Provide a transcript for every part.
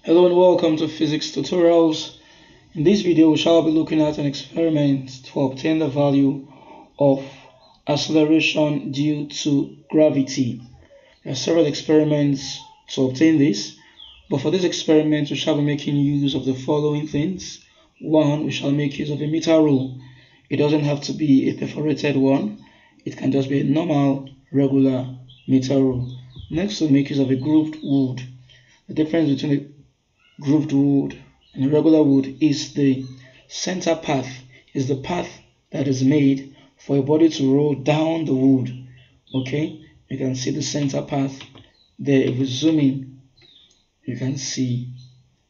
Hello and welcome to Physics Tutorials. In this video we shall be looking at an experiment to obtain the value of acceleration due to gravity. There are several experiments to obtain this, but for this experiment we shall be making use of the following things. One, we shall make use of a meter rule. It doesn't have to be a perforated one, it can just be a normal regular meter rule. Next, we'll make use of a grooved wood. The difference between a grooved wood and a regular wood is the center path, is the path that is made for a body to roll down the wood. Okay, you can see the center path there. If we zoom in, you can see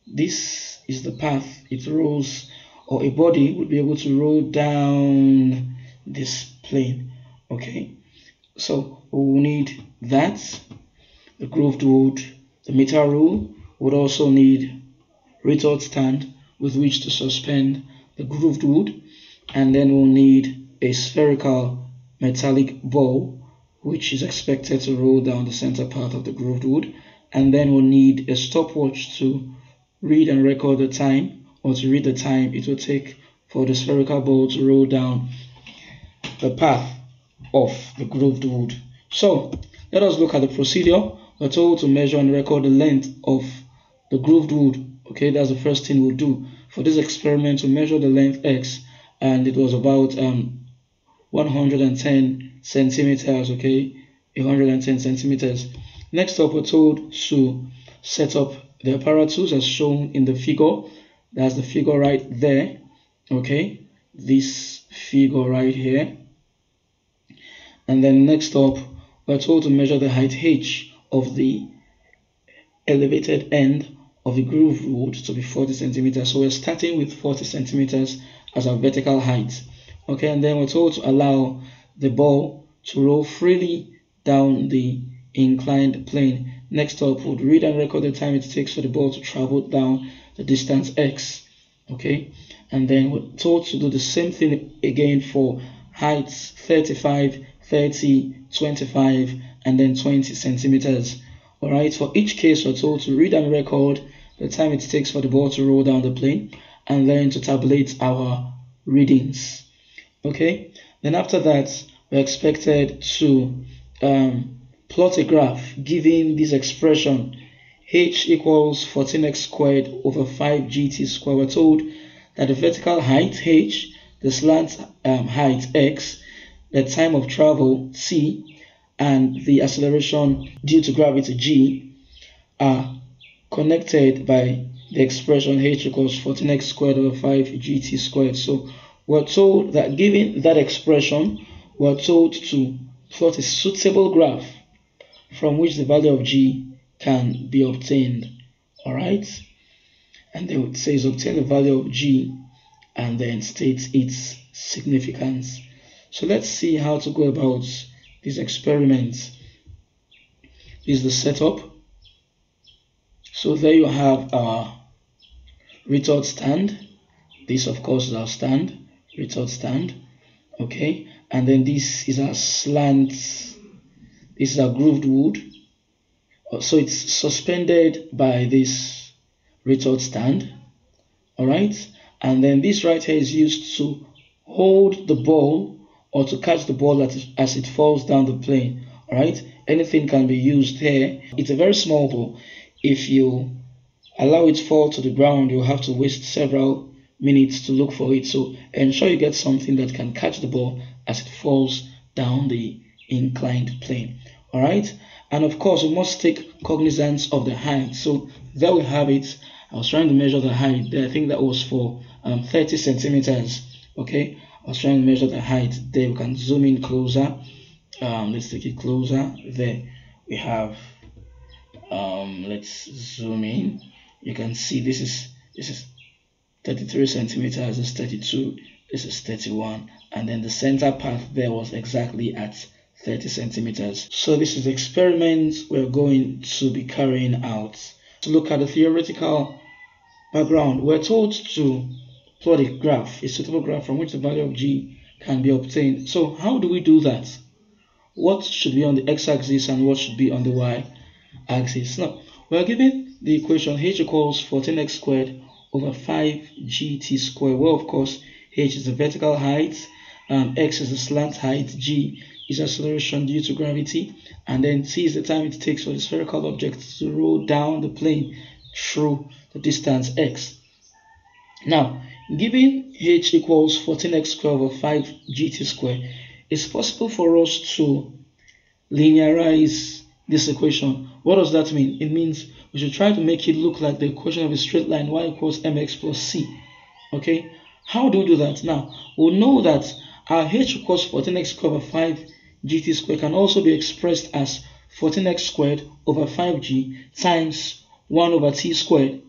this is the path it rolls, or a body would be able to roll down this plane. Okay, so we will need that, the grooved wood, the meter rule. Would also need retort stand with which to suspend the grooved wood, and then we'll need a spherical metallic ball which is expected to roll down the center part of the grooved wood, and then we'll need a stopwatch to read and record the time, or to read the time it will take for the spherical ball to roll down the path of the grooved wood. So let us look at the procedure. We're told to measure and record the length of the grooved wood. Okay, that's the first thing we'll do. For this experiment, we measure the length x, and it was about 110 centimeters. Okay, 110 centimeters. Next up, we're told to set up the apparatus as shown in the figure. That's the figure right there. Okay, this figure right here. And then next up, we're told to measure the height h of the elevated end of the grooved wood to be 40 centimeters. So we're starting with 40 centimeters as our vertical height. Okay, and then we're told to allow the ball to roll freely down the inclined plane. Next up, we'll read and record the time it takes for the ball to travel down the distance x. Okay, and then we're told to do the same thing again for heights 35, 30, 25, and then 20 centimeters. Alright, for each case we're told to read and record the time it takes for the ball to roll down the plane, and then to tabulate our readings. Okay, then after that we're expected to plot a graph giving this expression h equals 14x squared over 5gt squared. We're told that the vertical height h, the slant height x, the time of travel c, and the acceleration due to gravity g are connected by the expression h equals 14x squared over 5gt squared. So we're told that given that expression, we're told to plot a suitable graph from which the value of g can be obtained. Alright, and then it says obtain the value of g and then states its significance. So let's see how to go about this experiment. This is the setup. So there you have our retort stand. This of course is our stand, retort stand. Okay, and then this is our slant, this is our grooved wood. So it's suspended by this retort stand. Alright, and then this right here is used to hold the ball, or to catch the ball as it falls down the plane. Alright, anything can be used here. It's a very small ball. If you allow it to fall to the ground, you'll have to waste several minutes to look for it. So ensure you get something that can catch the ball as it falls down the inclined plane. Alright, and of course we must take cognizance of the height. So there we have it. I was trying to measure the height there. I think that was for 30 centimeters. Okay, I was trying to measure the height there. We can zoom in closer. Let's take it closer. There we have let's zoom in. You can see this is 33 centimeters, this is 32, this is 31, and then the center path there was exactly at 30 centimeters. So this is the experiment we're going to be carrying out. To look at the theoretical background, we're told to plot a graph, a suitable graph from which the value of g can be obtained. So how do we do that? What should be on the x-axis and what should be on the y-axis? Now, we are given the equation h equals 14x squared over 5gt squared, well, of course, h is the vertical height, x is the slant height, g is acceleration due to gravity, and then t is the time it takes for the spherical object to roll down the plane through the distance x. Now, given h equals 14x squared over 5gt squared, it's possible for us to linearize this equation. What does that mean? It means we should try to make it look like the equation of a straight line y equals mx plus c. Okay, how do we do that? Now, we'll know that our h equals 14x squared over 5gt squared can also be expressed as 14x squared over 5g times 1 over t squared.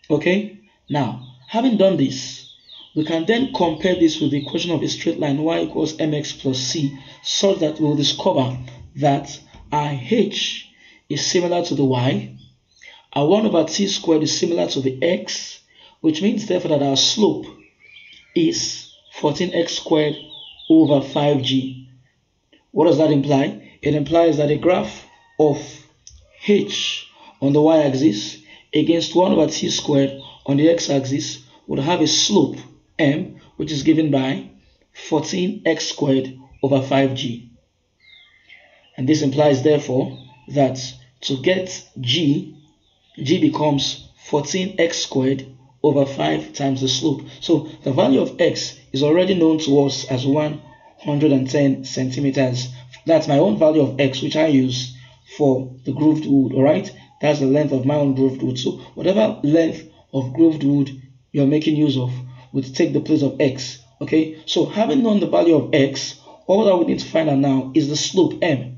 Okay, now, having done this, we can then compare this with the equation of a straight line y equals mx plus c, such that we'll discover that our h is similar to the y, our 1 over t squared is similar to the x, which means therefore that our slope is 14x squared over 5g. What does that imply? It implies that a graph of h on the y-axis against 1 over t squared on the x-axis would have a slope m, which is given by 14x squared over 5g. And this implies therefore that to get g becomes 14x squared over 5 times the slope. So the value of x is already known to us as 110 centimeters. That's my own value of x, which I use for the grooved wood. Alright, that's the length of my own grooved wood. So whatever length of grooved wood you're making use of would take the place of x. Okay, so having known the value of x, all that we need to find out now is the slope m.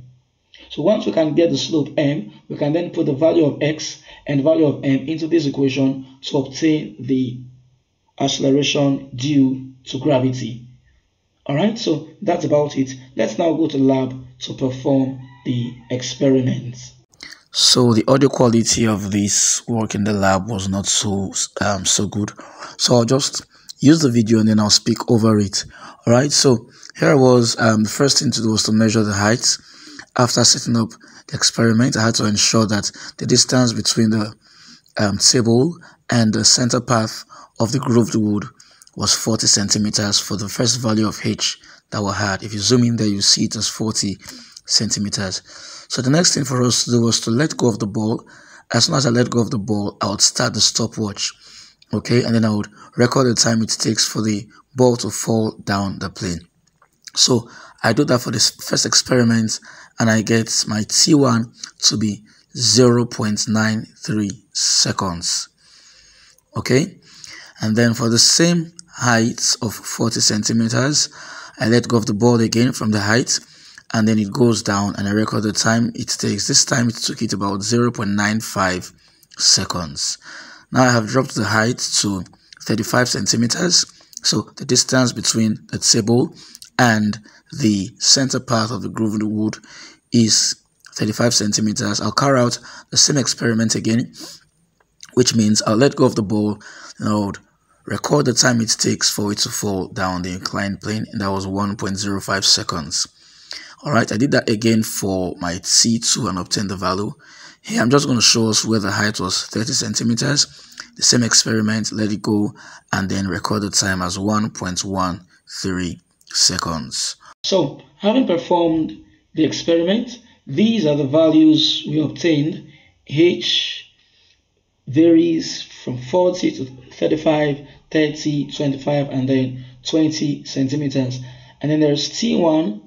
So once we can get the slope m, we can then put the value of x and the value of m into this equation to obtain the acceleration due to gravity. Alright, so that's about it. Let's now go to the lab to perform the experiment. So the audio quality of this work in the lab was not so good. So I'll just use the video and then I'll speak over it. Alright, so here was the first thing to do was to measure the height. After setting up the experiment, I had to ensure that the distance between the table and the center path of the grooved wood was 40 centimeters for the first value of h that we had. If you zoom in there, you see it as 40 centimeters. So the next thing for us to do was to let go of the ball. As soon as I let go of the ball, I would start the stopwatch. Okay, and then I would record the time it takes for the ball to fall down the plane. So I do that for this first experiment, and I get my T1 to be 0.93 seconds. Okay, and then for the same height of 40 centimeters, I let go of the ball again from the height, and then it goes down, and I record the time it takes. This time it took it about 0.95 seconds. Now I have dropped the height to 35 centimeters, so the distance between the table and the center part of the grooved wood is 35 centimeters. I'll carry out the same experiment again, which means I'll let go of the ball and I'll record the time it takes for it to fall down the inclined plane, and that was 1.05 seconds. Alright, I did that again for my T2 and obtained the value. Here I'm just going to show us where the height was 30 centimeters. The same experiment, let it go, and then record the time as 1.13 seconds. So, having performed the experiment, these are the values we obtained. H varies from 40 to 35, 30, 25, and then 20 centimeters. And then there's T1,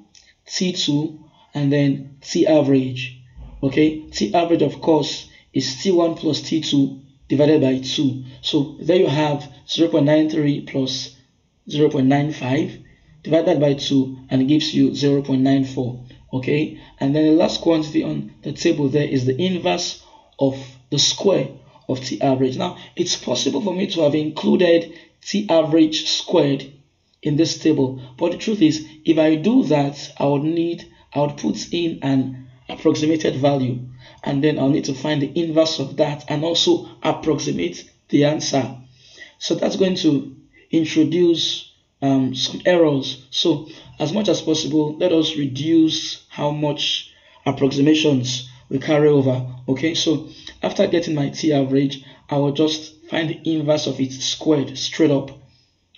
T2, and then T average. Okay, T average, of course, is T1 plus T2 divided by 2. So there you have 0.93 plus 0.95 divided by 2, and it gives you 0.94. Okay, and then the last quantity on the table there is the inverse of the square of T average. Now, it's possible for me to have included T average squared in this table, but the truth is, if I do that, I would put in an approximated value, and then I'll need to find the inverse of that and also approximate the answer. So that's going to introduce some errors. So as much as possible, let us reduce how much approximations we carry over. Okay, so after getting my t average, I will just find the inverse of it squared straight up.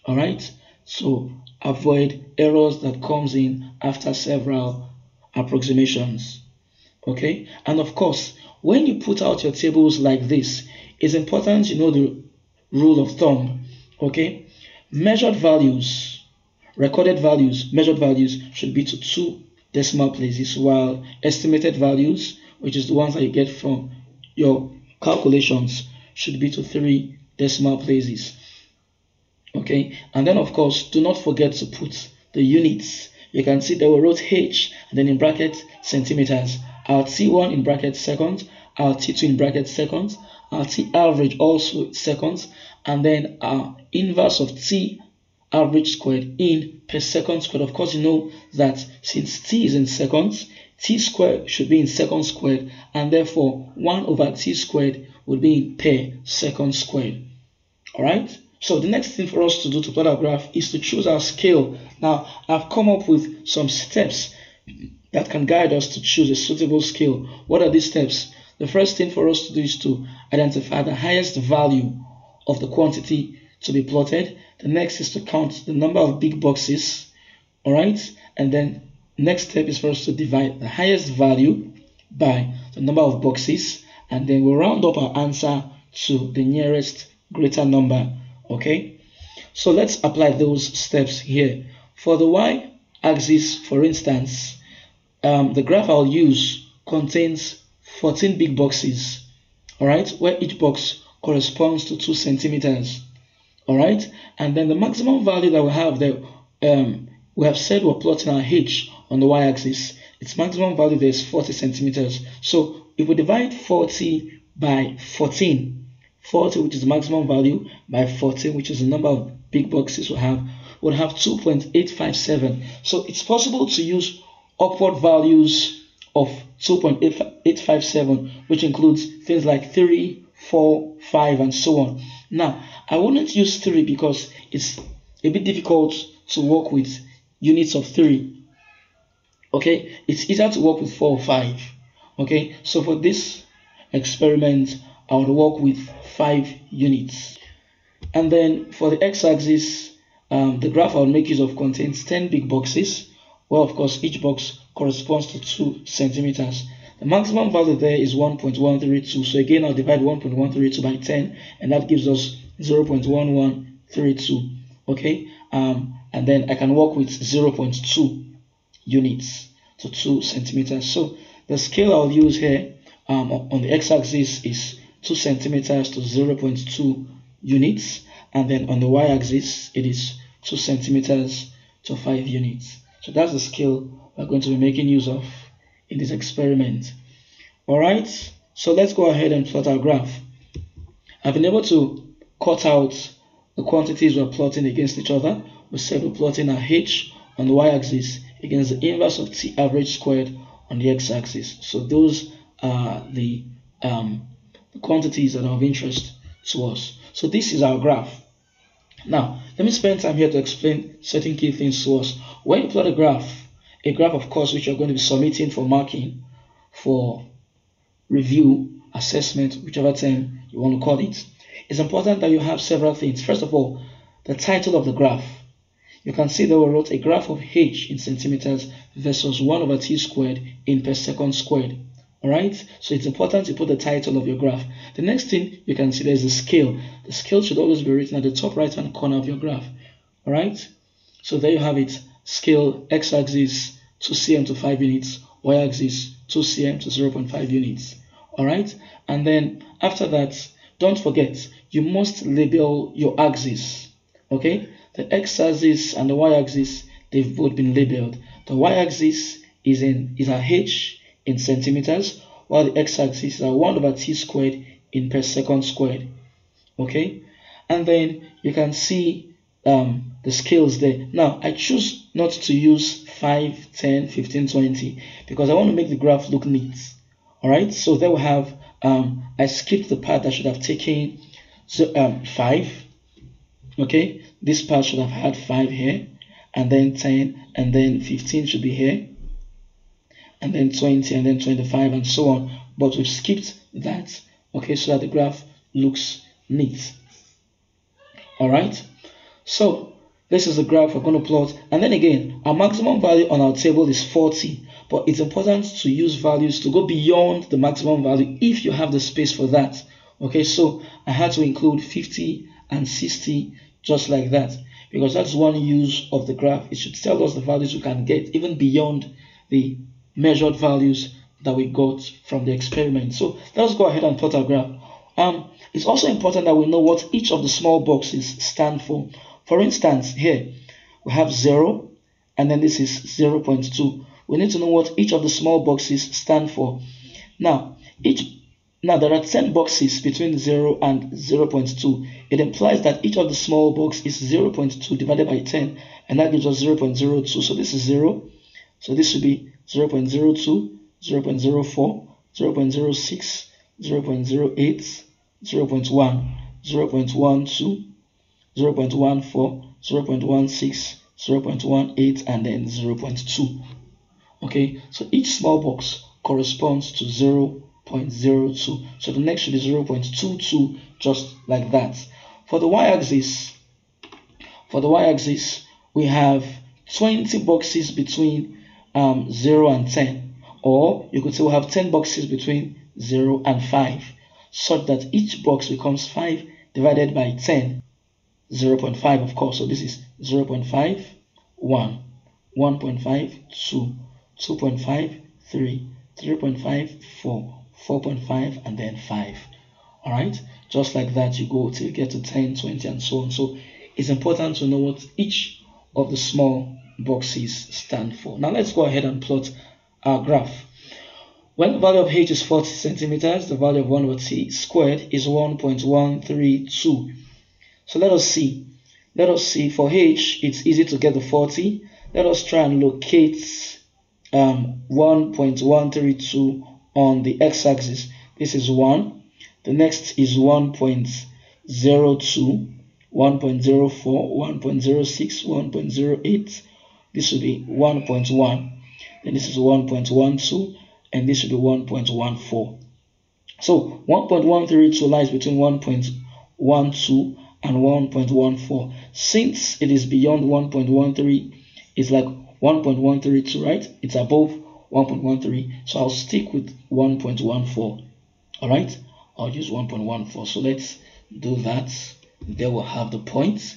All right, so avoid errors that comes in after several approximations. Okay, and of course, when you put out your tables like this, it's important you know the rule of thumb. Okay, measured values, recorded values, measured values should be to 2 decimal places, while estimated values, which is the ones that you get from your calculations, should be to 3 decimal places. Okay, and then of course, do not forget to put the units. You can see that we wrote H and then in bracket centimeters, our T1 in bracket seconds, our T2 in bracket seconds, our T average also seconds, and then our inverse of T average squared in per second squared. Of course, you know that since T is in seconds, T squared should be in seconds squared, and therefore 1 over T squared would be in per second squared. Alright, so the next thing for us to do to plot our graph is to choose our scale. Now, I've come up with some steps that can guide us to choose a suitable scale. What are these steps? The first thing for us to do is to identify the highest value of the quantity to be plotted. The next is to count the number of big boxes. Alright, and then next step is for us to divide the highest value by the number of boxes, and then we'll round up our answer to the nearest greater number. Okay, so let's apply those steps here. For the y-axis, for instance, the graph I'll use contains 14 big boxes, all right, where each box corresponds to 2 centimeters. All right, and then the maximum value that we have there, we have said we're plotting our h on the y-axis. Its maximum value there is 40 centimeters. So if we divide 40 by 14, 40, which is the maximum value, by 14, which is the number of big boxes we have, would have 2.857. So it's possible to use upward values of 2.857, which includes things like 3, 4, 5, and so on. Now, I wouldn't use 3 because it's a bit difficult to work with units of 3. Okay, it's easier to work with 4 or 5. Okay, so for this experiment, I would work with 5 units. And then for the x-axis, the graph I will make use of contains 10 big boxes. Well, of course, each box corresponds to 2 centimeters. The maximum value there is 1.132. So again, I'll divide 1.132 by 10, and that gives us 0.1132. Okay, and then I can work with 0.2 units to 2 centimeters. So the scale I'll use here on the x-axis is 2 centimeters to 0.2 units, and then on the y-axis it is 2 centimeters to 5 units. So that's the scale we're going to be making use of in this experiment. Alright, so let's go ahead and plot our graph. I've been able to cut out the quantities we're plotting against each other. We said we're plotting our h on the y-axis against the inverse of t average squared on the x-axis. So those are the quantities that are of interest to us. So this is our graph. Now, let me spend time here to explain certain key things to us. When you plot a graph of course, which you're going to be submitting for marking, for review, assessment, whichever term you want to call it, it's important that you have several things. First of all, the title of the graph. You can see that we wrote a graph of h in centimeters versus 1 over t squared in per second squared. Alright, so it's important to put the title of your graph. The next thing you can see there is the scale. The scale should always be written at the top right hand corner of your graph. Alright, so there you have it. Scale, x-axis 2 cm to 5 units, y-axis 2 cm to 0.5 units. Alright, and then after that, don't forget, you must label your axis. Okay, the x-axis and the y-axis, they've both been labeled. The y-axis is our h in centimeters, while the x-axis is 1 over t squared in per second squared. Okay, and then you can see the scales there. Now, I choose not to use 5, 10, 15, 20 because I want to make the graph look neat. Alright, so there we have, I skipped the part that should have taken 5. Okay, this part should have had 5 here, and then 10, and then 15 should be here. and then 20, and then 25, and so on. But we've skipped that, okay, so that the graph looks neat. Alright, so this is the graph we're going to plot. And then again, our maximum value on our table is 40, but it's important to use values to go beyond the maximum value if you have the space for that. Okay, so I had to include 50 and 60 just like that, because that's one use of the graph. It should tell us the values we can get even beyond the measured values that we got from the experiment. So let's go ahead and plot our graph. It's also important that we know what each of the small boxes stand for. For instance, here we have 0, and then this is 0.2. We need to know what each of the small boxes stand for. Now there are 10 boxes between 0 and 0.2. It implies that each of the small box is 0.2 divided by 10, and that gives us 0.02. So this is 0. So this should be 0.02, 0.04, 0.06, 0.08, 0.1, 0.12, 0.14, 0.16, 0.18, and then 0.2. Okay, so each small box corresponds to 0.02. So the next should be 0.22, just like that. For the y-axis, we have 20 boxes between 0 and 10, or you could say we have 10 boxes between 0 and 5, such that each box becomes 5 divided by 10, 0.5 of course. So this is 0.5, 1, 1.5, 2, 2.5, 3, 3.5, 4, 4.5, and then 5. Alright, just like that you go till you get to 10, 20, and so on. So it's important to know what each of the small boxes stand for. Now let's go ahead and plot our graph. When the value of h is 40 centimeters, the value of 1 over t squared is 1.132. So let us see. For h, it's easy to get the 40. Let us try and locate 1.132 on the x-axis. This is 1. The next is 1.02, 1.04, 1.06, 1.08. This should be 1.1. Then this is 1.12, and this should be 1.14. So 1.132 lies between 1.12 and 1.14. Since it is beyond 1.13, it's like 1.132, right? It's above 1.13, so I'll stick with 1.14. Alright, I'll use 1.14. So let's do that. There we'll have the points.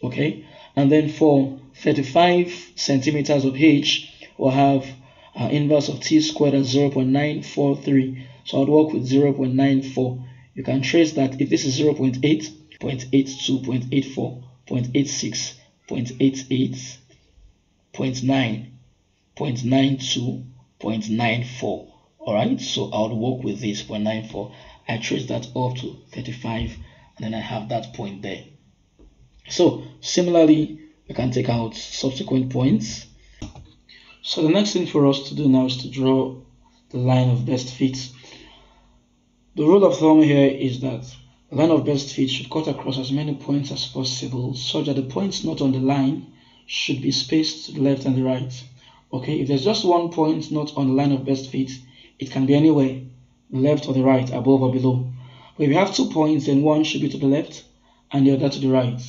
Okay, and then for 35 centimeters of h, we'll have inverse of t squared as 0.943. So I'd work with 0.94. You can trace that if this is 0.8, 0.82, 0.84, 0.86, 0.88, 0.9, 0.92, 0.94. Alright, so I would work with this 0.94. I trace that up to 35, and then I have that point there. So similarly, we can take out subsequent points. So the next thing for us to do now is to draw the line of best fit. The rule of thumb here is that the line of best fit should cut across as many points as possible, such that the points not on the line should be spaced to the left and the right. Okay, if there's just one point not on the line of best fit, it can be anywhere, left or the right, above or below. But if you have 2 points, then one should be to the left and the other to the right.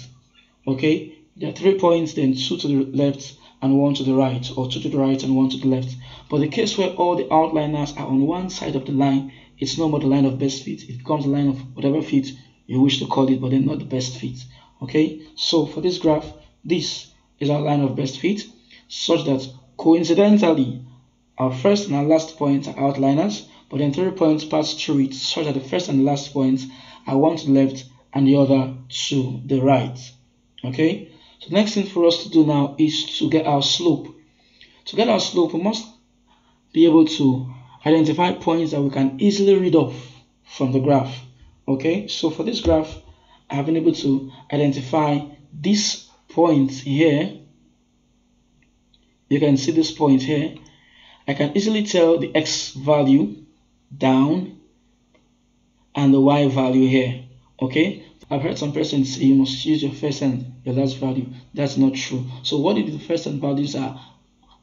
Okay, there are 3 points, then 2 to the left and 1 to the right, or 2 to the right and 1 to the left. But the case where all the outliners are on one side of the line, it's no more the line of best fit. It becomes the line of whatever fit you wish to call it, but then not the best fit. Okay, so for this graph, this is our line of best fit, such that coincidentally our first and our last points are outliners, but then 3 points pass through it, such that the first and the last points are one to the left and the other to the right. Okay, so the next thing for us to do now is to get our slope. To get our slope, we must be able to identify points that we can easily read off from the graph. Okay, so for this graph, I have been able to identify this point here. You can see this point here. I can easily tell the x value down and the y value here. Okay, I've heard some persons say you must use your first and your last value. That's not true. So what if the first and values are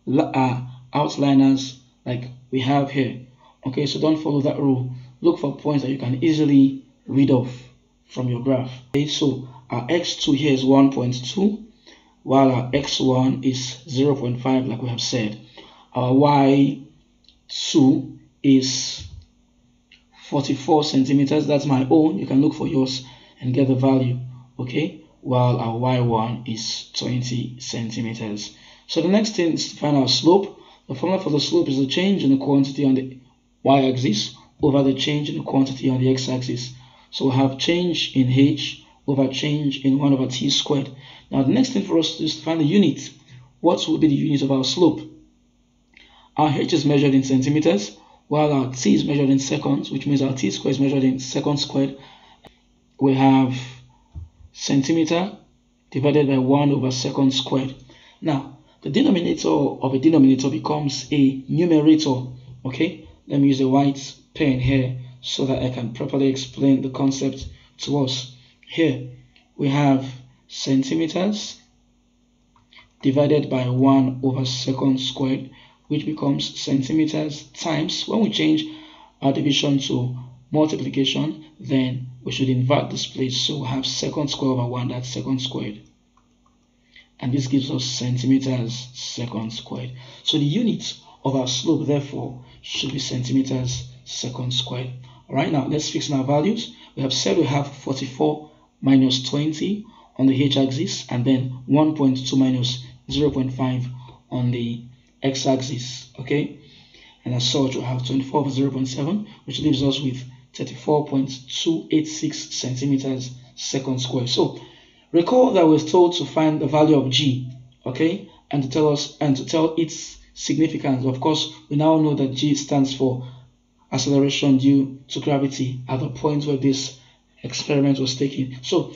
outliners, like we have here. Okay, so don't follow that rule. Look for points that you can easily read off from your graph. Okay, so our x2 here is 1.2, while our x1 is 0.5, like we have said. Our y2 is 44 centimeters. That's my own. You can look for yours and get the value. Okay, while our y1 is 20 centimeters. So the next thing is to find our slope. The formula for the slope is the change in the quantity on the y-axis over the change in the quantity on the x-axis. So we'll have change in h over change in 1 over t squared. Now the next thing for us is to find the unit. What will be the unit of our slope? Our h is measured in centimeters, while our t is measured in seconds, which means our t squared is measured in seconds squared. We have centimeter divided by 1 over second squared. Now, the denominator of a denominator becomes a numerator. Okay, let me use a white pen here so that I can properly explain the concept to us. Here, we have centimeters divided by 1 over second squared, which becomes centimeters times, when we change our division to multiplication, then we should invert this place. So we have second squared over 1, that's second squared. And this gives us centimeters second squared. So the unit of our slope, therefore, should be centimeters second squared. Alright, now let's fix our values. We have said we have 44 minus 20 on the h-axis, and then 1.2 minus 0.5 on the x-axis. Okay, and as such, we have 24 over 0.7, which leaves us with 34.286 centimeters second squared. So recall that we're told to find the value of g, okay, and to tell its significance. Of course, we now know that g stands for acceleration due to gravity at the point where this experiment was taken. So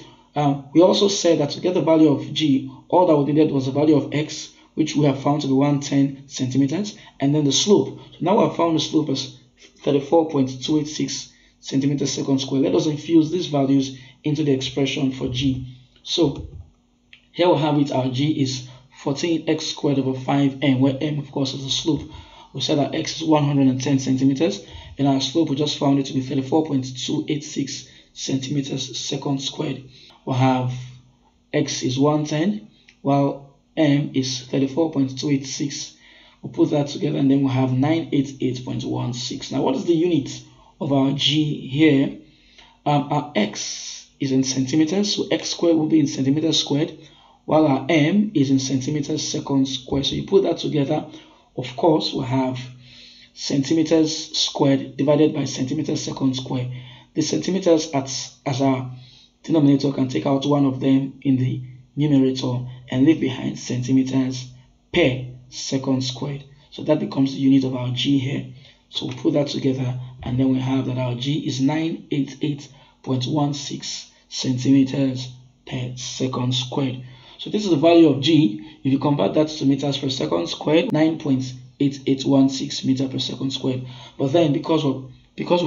we also said that to get the value of g, all that we needed was the value of x, which we have found to be 110 centimeters, and then the slope. So now we have found the slope as 34.286 centimeters second squared. Let us infuse these values into the expression for g. So here we have it. Our g is 14x squared over 5m, where m, of course, is the slope. We said that x is 110 centimeters, and our slope, we just found it to be 34.286 centimeters second squared. We'll have x is 110, while m is 34.286. We'll put that together, and then we'll have 988.16. Now, what is the unit of our g here? Our x is in centimeters, so x squared will be in centimeters squared, while our m is in centimeters second squared. So you put that together, of course, we'll have centimeters squared divided by centimeters second squared. The centimeters as our denominator can take out one of them in the numerator and leave behind centimeters per second squared. So that becomes the unit of our g here. So we'll put that together, and then we have that our g is 988.16 centimeters per second squared. So this is the value of g. If you convert that to meters per second squared, 9.8816 meters per second squared. But then because we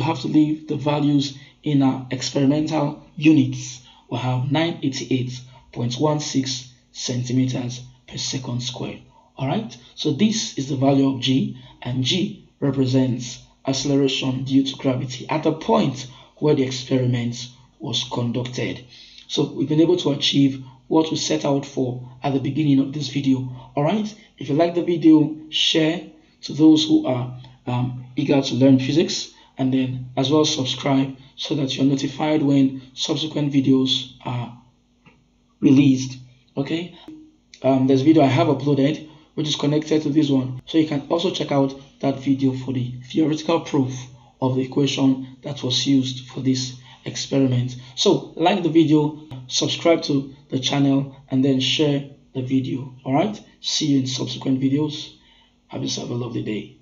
have to leave the values in our experimental units, we'll have 988.16 centimeters per second squared. Alright, so this is the value of g, and g represents acceleration due to gravity at the point where the experiment was conducted. So we've been able to achieve what we set out for at the beginning of this video. Alright, if you like the video, share to those who are eager to learn physics, and then as well subscribe so that you're notified when subsequent videos are released. Okay, there's a video I have uploaded which is connected to this one, so you can also check out that video for the theoretical proof of the equation that was used for this experiment. So like the video, subscribe to the channel, and then share the video. All right, see you in subsequent videos. Have yourself a lovely day.